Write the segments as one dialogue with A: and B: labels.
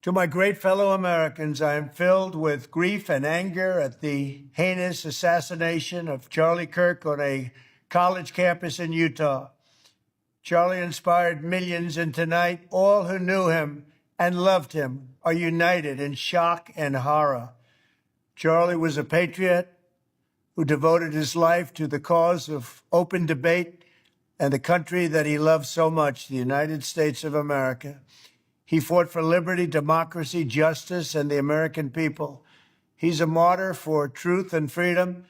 A: To my great fellow Americans, I am filled with grief and anger at the heinous assassination of Charlie Kirk on a college campus in Utah. Charlie inspired millions, and tonight, all who knew him and loved him are united in shock and horror. Charlie was a patriot who devoted his life to the cause of open debate and the country that he loved so much, the United States of America. He fought for liberty, democracy, justice, and the American people. He's a martyr for truth and freedom,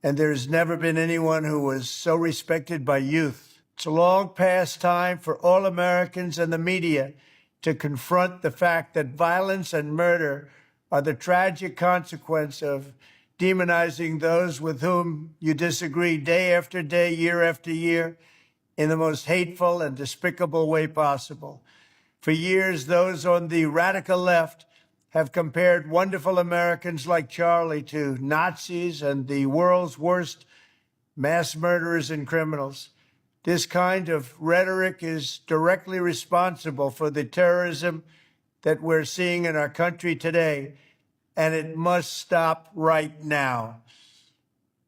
A: and there's never been anyone who was so respected by youth. It's a long past time for all Americans and the media to confront the fact that violence and murder are the tragic consequence of demonizing those with whom you disagree day after day, year after year, in the most hateful and despicable way possible. For years, those on the radical left have compared wonderful Americans like Charlie to Nazis and the world's worst mass murderers and criminals. This kind of rhetoric is directly responsible for the terrorism that we're seeing in our country today, and it must stop right now.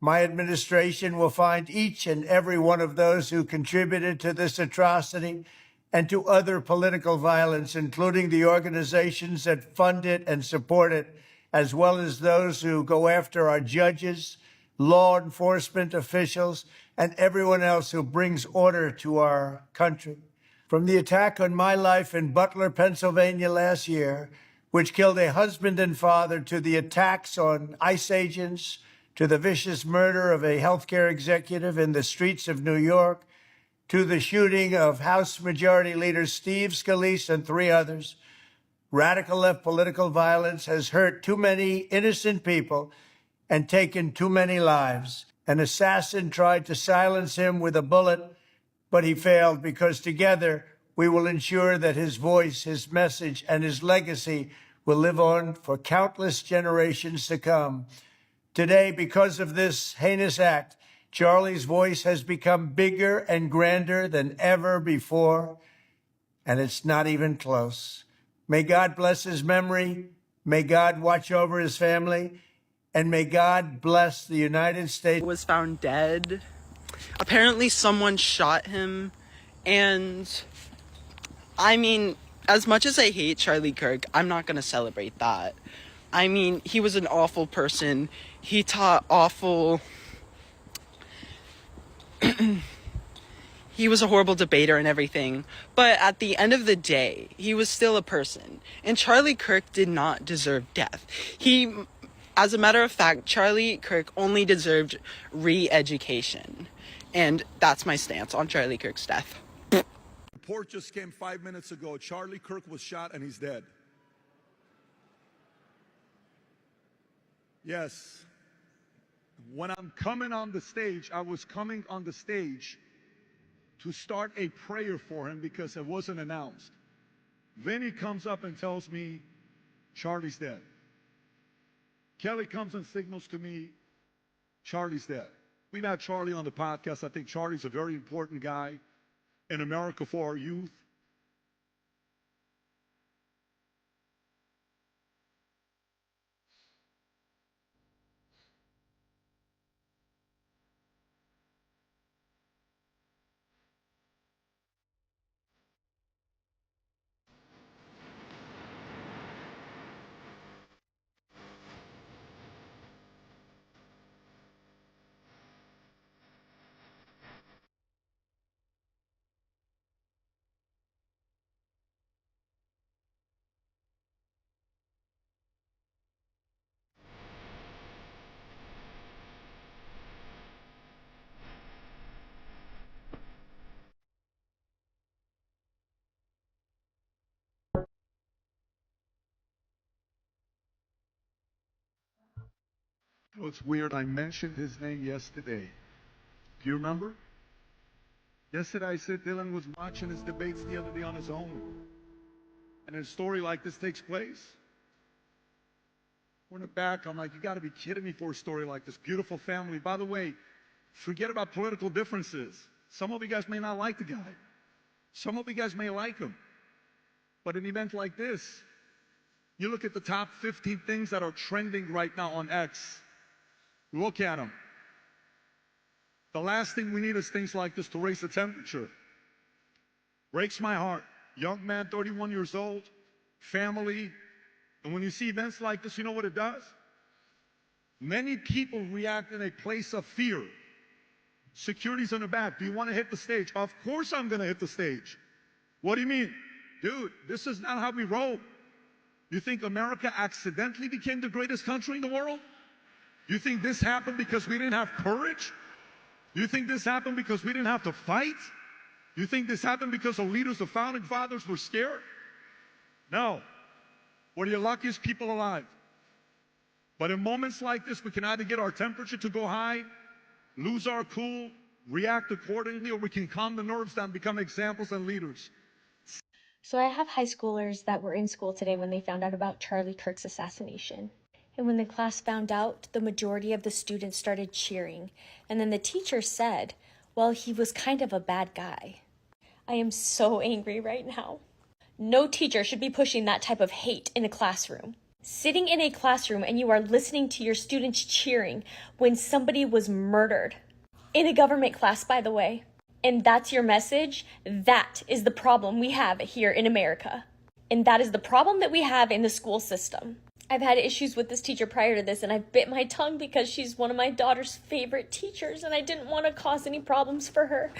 A: My administration will find each and every one of those who contributed to this atrocity and to other political violence, including the organizations that fund it and support it, as well as those who go after our judges, law enforcement officials, and everyone else who brings order to our country. From the attack on my life in Butler, Pennsylvania last year, which killed a husband and father, to the attacks on ICE agents, to the vicious murder of a healthcare executive in the streets of New York, to the shooting of House Majority Leader Steve Scalise and 3 others, radical left political violence has hurt too many innocent people and taken too many lives. An assassin tried to silence him with a bullet, but he failed, because together we will ensure that his voice, his message, and his legacy will live on for countless generations to come. Today, because of this heinous act, Charlie's voice has become bigger and grander than ever before, and it's not even close. May God bless his memory, may God watch over his family, and may God bless the United States.
B: Was found dead. Apparently someone shot him, and I mean, as much as I hate Charlie Kirk, I'm not gonna celebrate that. I mean, he was an awful person. He taught awful... He was a horrible debater and everything, but at the end of the day, he was still a person. And Charlie Kirk did not deserve death. As a matter of fact, Charlie Kirk only deserved re-education. And that's my stance on Charlie Kirk's death.
C: Report just came 5 minutes ago. Charlie Kirk was shot and he's dead. Yes. When I'm coming on the stage, I was coming on the stage to start a prayer for him because it wasn't announced. Then he comes up and tells me, Charlie's dead. Kelly comes and signals to me, Charlie's dead. We've had Charlie on the podcast. I think Charlie's a very important guy in America for our youth. Oh, it's weird. I mentioned his name yesterday. Do you remember? Yesterday I said Dylan was watching his debates the other day on his own. And a story like this takes place. We're in the back. I'm like, you got to be kidding me for a story like this. Beautiful family. By the way, forget about political differences. Some of you guys may not like the guy. Some of you guys may like him. But an event like this, You look at the top 15 things that are trending right now on X. Look at them. The last thing we need is things like this to raise the temperature. Breaks my heart. Young man, 31 years old, family. And when you see events like this, you know what it does? Many people react in a place of fear. Security's in the back. Do you want to hit the stage? Of course I'm going to hit the stage. What do you mean? Dude, this is not how we roll. You think America accidentally became the greatest country in the world? You think this happened because we didn't have courage? You think this happened because we didn't have to fight? You think this happened because the leaders, the founding fathers were scared? No. We're the luckiest people alive. But in moments like this, we can either get our temperature to go high, lose our cool, react accordingly, or we can calm the nerves down, become examples and leaders.
D: So I have high schoolers that were in school today when they found out about Charlie Kirk's assassination. And when the class found out, the majority of the students started cheering. And then the teacher said, well, he was kind of a bad guy. I am so angry right now. No teacher should be pushing that type of hate in a classroom. Sitting in a classroom and you are listening to your students cheering when somebody was murdered. In a government class, by the way. And that's your message? That is the problem we have here in America. And that is the problem that we have in the school system. I've had issues with this teacher prior to this, and I've bit my tongue because she's one of my daughter's favorite teachers, and I didn't want to cause any problems for her.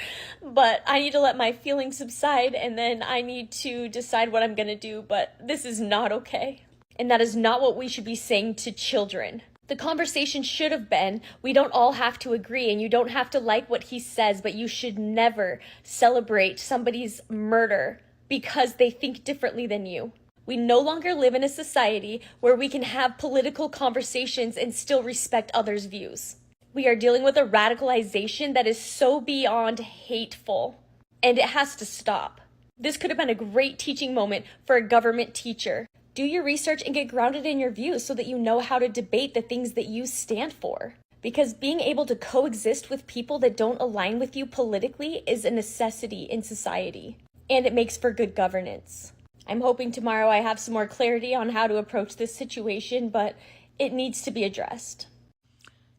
D: But I need to let my feelings subside, and then I need to decide what I'm going to do, but this is not okay. And that is not what we should be saying to children. The conversation should have been, we don't all have to agree, and you don't have to like what he says, but you should never celebrate somebody's murder because they think differently than you. We no longer live in a society where we can have political conversations and still respect others' views. We are dealing with a radicalization that is so beyond hateful, and it has to stop. This could have been a great teaching moment for a government teacher. Do your research and get grounded in your views so that you know how to debate the things that you stand for. Because being able to coexist with people that don't align with you politically is a necessity in society, and it makes for good governance. I'm hoping tomorrow I have some more clarity on how to approach this situation, but it needs to be addressed.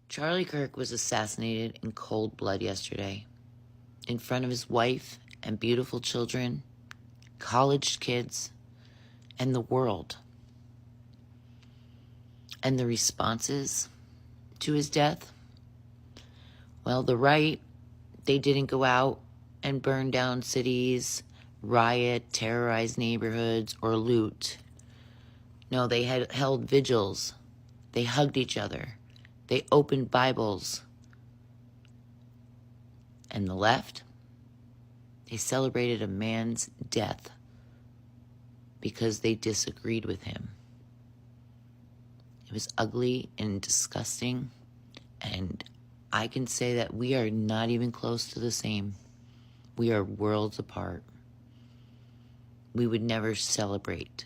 E: Charlie Kirk was assassinated in cold blood yesterday, in front of his wife and beautiful children, college kids, and the world. And the responses to his death? Well, the right, they didn't go out and burn down cities, riot, terrorize neighborhoods, or loot. No, they had held vigils. They hugged each other. They opened Bibles. And the left, they celebrated a man's death because they disagreed with him. It was ugly and disgusting, and I can say that we are not even close to the same. We are worlds apart. We would never celebrate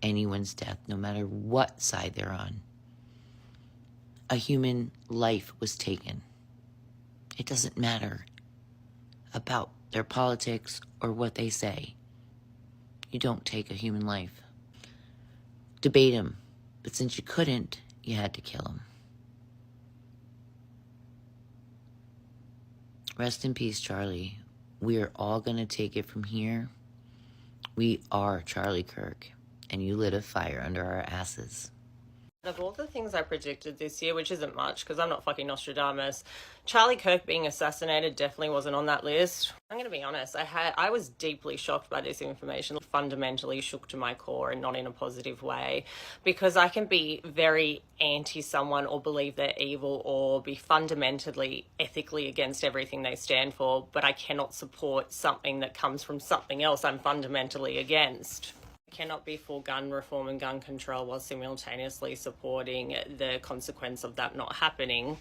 E: anyone's death, no matter what side they're on. A human life was taken. It doesn't matter about their politics or what they say. You don't take a human life. Debate him, but since you couldn't, you had to kill him. Rest in peace, Charlie. We are all gonna take it from here. We are Charlie Kirk, and you lit a fire under our asses.
F: Of all the things I predicted this year, which isn't much because I'm not fucking Nostradamus, Charlie Kirk being assassinated definitely wasn't on that list. I'm going to be honest, I was deeply shocked by this information, fundamentally shook to my core and not in a positive way, because I can be very anti someone or believe they're evil or be fundamentally ethically against everything they stand for, but I cannot support something that comes from something else I'm fundamentally against. Cannot be for gun reform and gun control while simultaneously supporting the consequence of that not happening,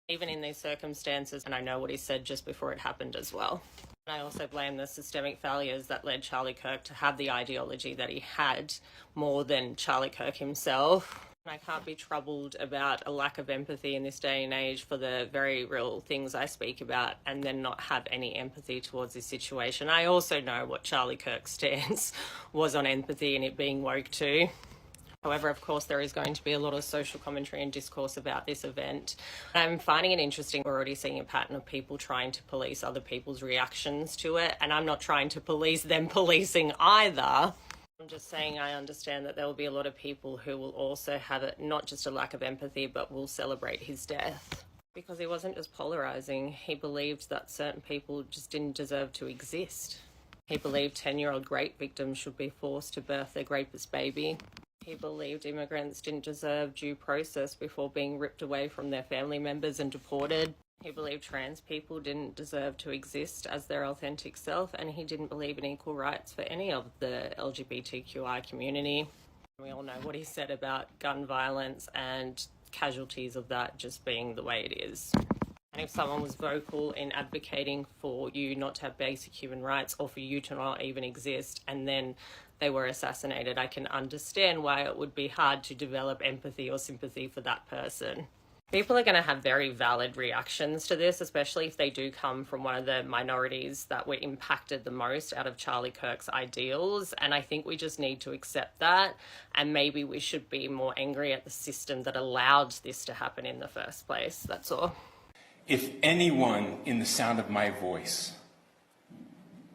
F: even in these circumstances. And I know what he said just before it happened as well. And I also blame the systemic failures that led Charlie Kirk to have the ideology that he had more than Charlie Kirk himself. I can't be troubled about a lack of empathy in this day and age for the very real things I speak about and then not have any empathy towards this situation. I also know what Charlie Kirk's stance was on empathy and it being woke too. However, of course, there is going to be a lot of social commentary and discourse about this event. I'm finding it interesting. We're already seeing a pattern of people trying to police other people's reactions to it, and I'm not trying to police them policing either. I'm just saying I understand that there will be a lot of people who will also have it, not just a lack of empathy, but will celebrate his death. Because he wasn't just polarizing, he believed that certain people just didn't deserve to exist. He believed 10-year-old rape victims should be forced to birth their rapist baby. He believed immigrants didn't deserve due process before being ripped away from their family members and deported. He believed trans people didn't deserve to exist as their authentic self, and he didn't believe in equal rights for any of the LGBTQI community. We all know what he said about gun violence and casualties of that just being the way it is. And if someone was vocal in advocating for you not to have basic human rights or for you to not even exist, and then they were assassinated, I can understand why it would be hard to develop empathy or sympathy for that person. People are going to have very valid reactions to this, especially if they do come from one of the minorities that were impacted the most out of Charlie Kirk's ideals. And I think we just need to accept that. And maybe we should be more angry at the system that allowed this to happen in the first place. That's all.
G: If anyone in the sound of my voice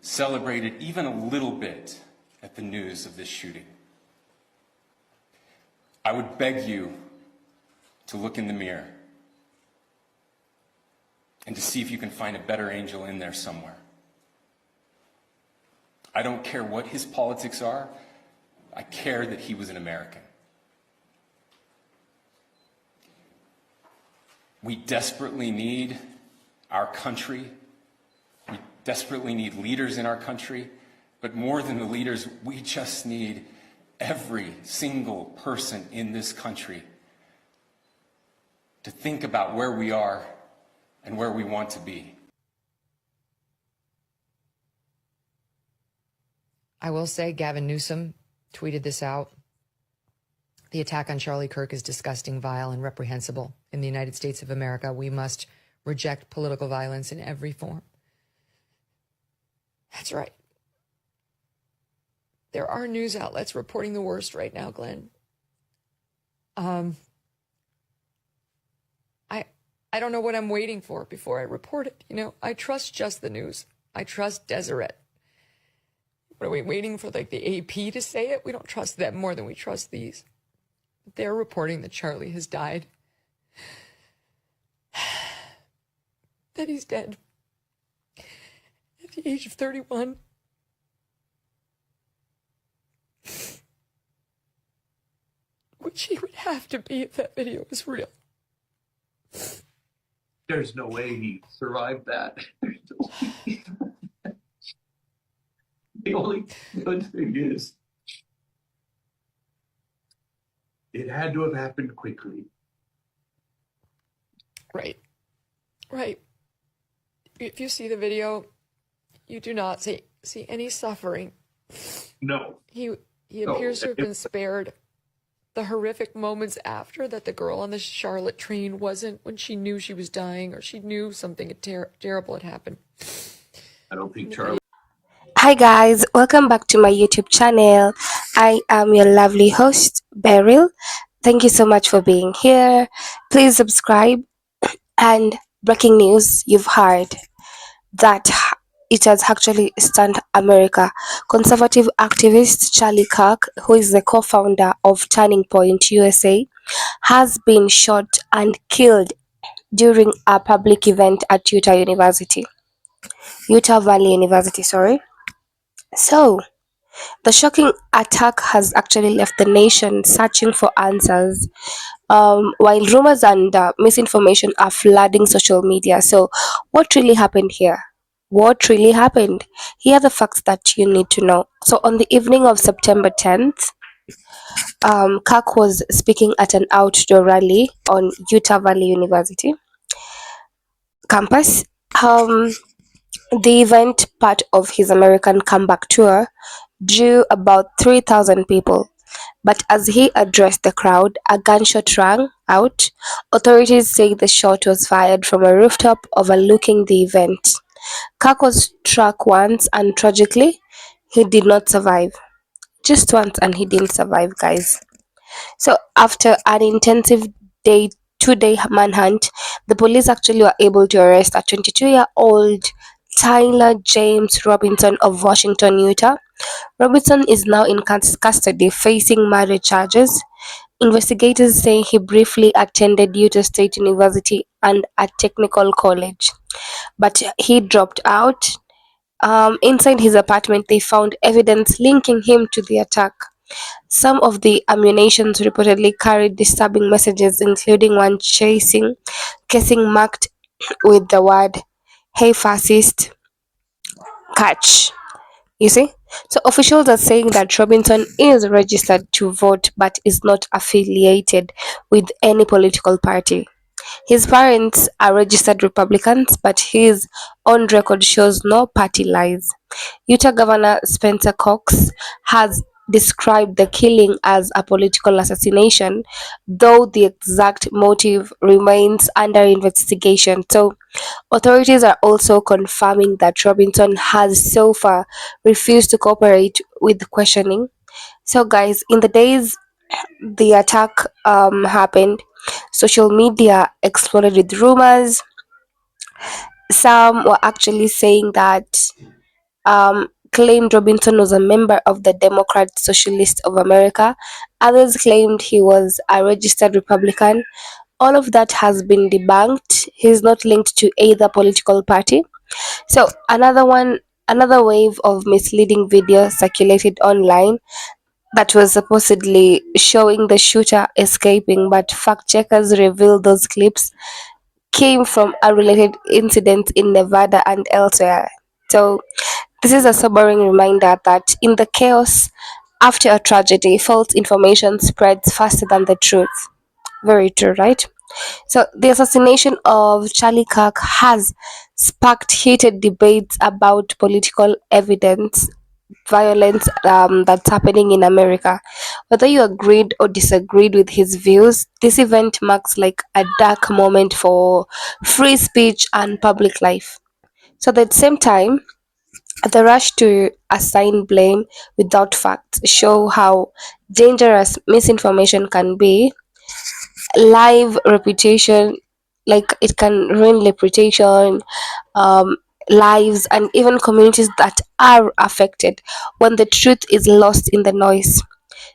G: celebrated even a little bit at the news of this shooting, I would beg you to look in the mirror and to see if you can find a better angel in there somewhere. I don't care what his politics are. I care that he was an American. We desperately need our country. We desperately need leaders in our country. But more than the leaders, we just need every single person in this country to think about where we are and where we want to be.
H: I will say Gavin Newsom tweeted this out. The attack on Charlie Kirk is disgusting, vile, and reprehensible. In the United States of America, we must reject political violence in every form. That's right. There are news outlets reporting the worst right now, Glenn. I don't know what I'm waiting for before I report it. You know, I trust Just the News. I trust Deseret. What are we waiting for, like, the AP to say it? We don't trust them more than we trust these. They're reporting that Charlie has died. That he's dead. At the age of 31. Which he would have to be if that video was real.
I: There's no way he survived that. The only good thing is, it had to have happened quickly.
H: Right. Right. If you see the video, you do not see any suffering.
I: No.
H: He appears to have been spared the horrific moments after that the girl on the Charlotte train wasn't, when she knew she was dying or she knew something terrible had happened.
I: I don't think Charlie...
J: Hi guys, welcome back to my YouTube channel. I am your lovely host, Beryl. Thank you so much for being here. Please subscribe. And breaking news, you've heard that it has actually stunned America. Conservative activist Charlie Kirk, who is the co-founder of Turning Point USA, has been shot and killed during a public event at Utah Valley University, sorry. So, the shocking attack has actually left the nation searching for answers, while rumors and misinformation are flooding social media. So, what really happened here? What really happened? Here are the facts that you need to know. So, on the evening of September 10th, Kirk was speaking at an outdoor rally on Utah Valley University campus. The event, part of his American comeback tour, drew about 3,000 people. But as he addressed the crowd, a gunshot rang out. Authorities say the shot was fired from a rooftop overlooking the event. Kirk was struck once, and tragically, he did not survive. Just once, and he didn't survive, guys. So after an intensive day 2 day manhunt, the police actually were able to arrest a 22-year-old Tyler James Robinson of Washington, Utah. Robinson is now in custody facing murder charges. Investigators say he briefly attended Utah State University and a technical college, but he dropped out. Inside his apartment, they found evidence linking him to the attack. Some of the ammunitions reportedly carried disturbing messages, including one casing marked with the word "Hey fascist, catch." You see? So officials are saying that Robinson is registered to vote but is not affiliated with any political party. His parents are registered Republicans, but his on record shows no party lies. Utah Governor Spencer Cox has described the killing as a political assassination, though the exact motive remains under investigation. So, authorities are also confirming that Robinson has so far refused to cooperate with questioning. So, guys, in the days the attack happened, social media exploded with rumors. Some were actually saying that claimed Robinson was a member of the Democrat Socialist of America. Others claimed he was a registered Republican. All of that has been debunked. He's not linked to either political party. So another wave of misleading video circulated online that was supposedly showing the shooter escaping, but fact checkers revealed those clips came from unrelated incidents in Nevada and elsewhere. So this is a sobering reminder that in the chaos after a tragedy, false information spreads faster than the truth. Very true, right? So, the assassination of Charlie Kirk has sparked heated debates about political evidence, violence that's happening in America. Whether you agreed or disagreed with his views, this event marks like a dark moment for free speech and public life. So, at the same time, the rush to assign blame without facts show how dangerous misinformation can be. Live reputation, like it can ruin reputation, um, lives, and even communities that are affected when the truth is lost in the noise.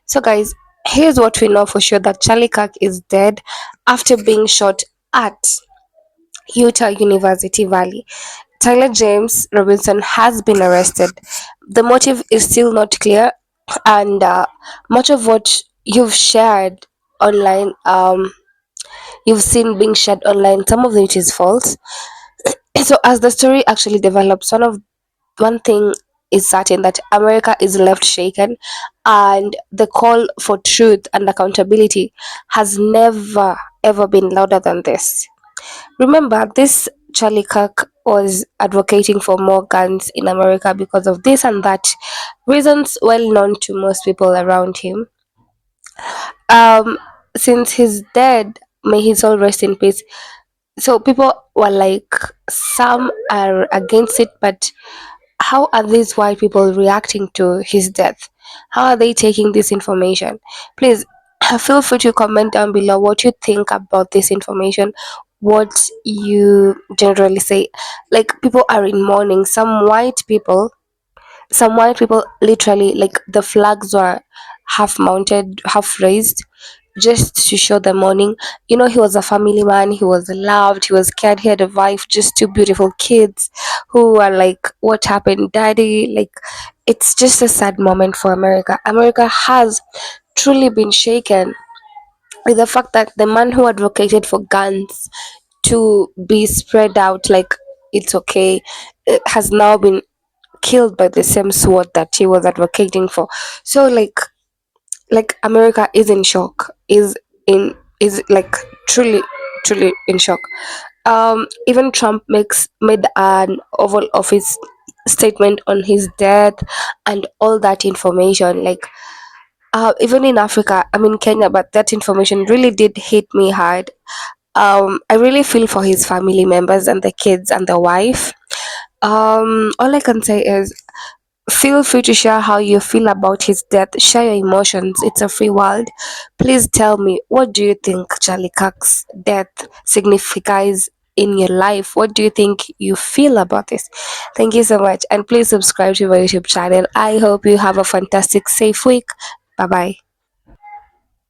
J: So, guys, here's what we know for sure: that Charlie Kirk is dead after being shot at Utah University Valley. Tyler James Robinson has been arrested. The motive is still not clear, and much of what you've shared online, you've seen being shared online, some of which is false. So, as the story actually develops, one thing is certain, that America is left shaken, and the call for truth and accountability has never ever been louder than this. Remember, this Charlie Kirk was advocating for more guns in America because of this and that reasons well known to most people around him. Um, since he's dead, may his soul rest in peace. So people were like, some are against it, but how are these white people reacting to his death? How are they taking this information? Please feel free to comment down below what you think about this information, what you generally say. Like, people are in mourning. Some white people literally, like, the flags were half mounted, half raised, just to show the mourning. He was a family man, he was loved, he was cared, he had a wife, just two beautiful kids who are like, what happened, daddy? Like, it's just a sad moment for America. America has truly been shaken with the fact that the man who advocated for guns to be spread out, like, it's okay, it has now been killed by the same sword that he was advocating for. So, like America is in shock, is like truly in shock. Even Trump made an Oval Office statement on his death and all that information. Like, even in Africa, I mean Kenya, but that information really did hit me hard. I really feel for his family members and the kids and the wife. All I can say is Feel free to share how you feel about his death. Share your emotions. It's a free world. Please tell me, what do you think Charlie Kirk's death signifies in your life? What do you think you feel about this? Thank you so much. And please subscribe to my YouTube channel. I hope you have a fantastic, safe week. Bye bye.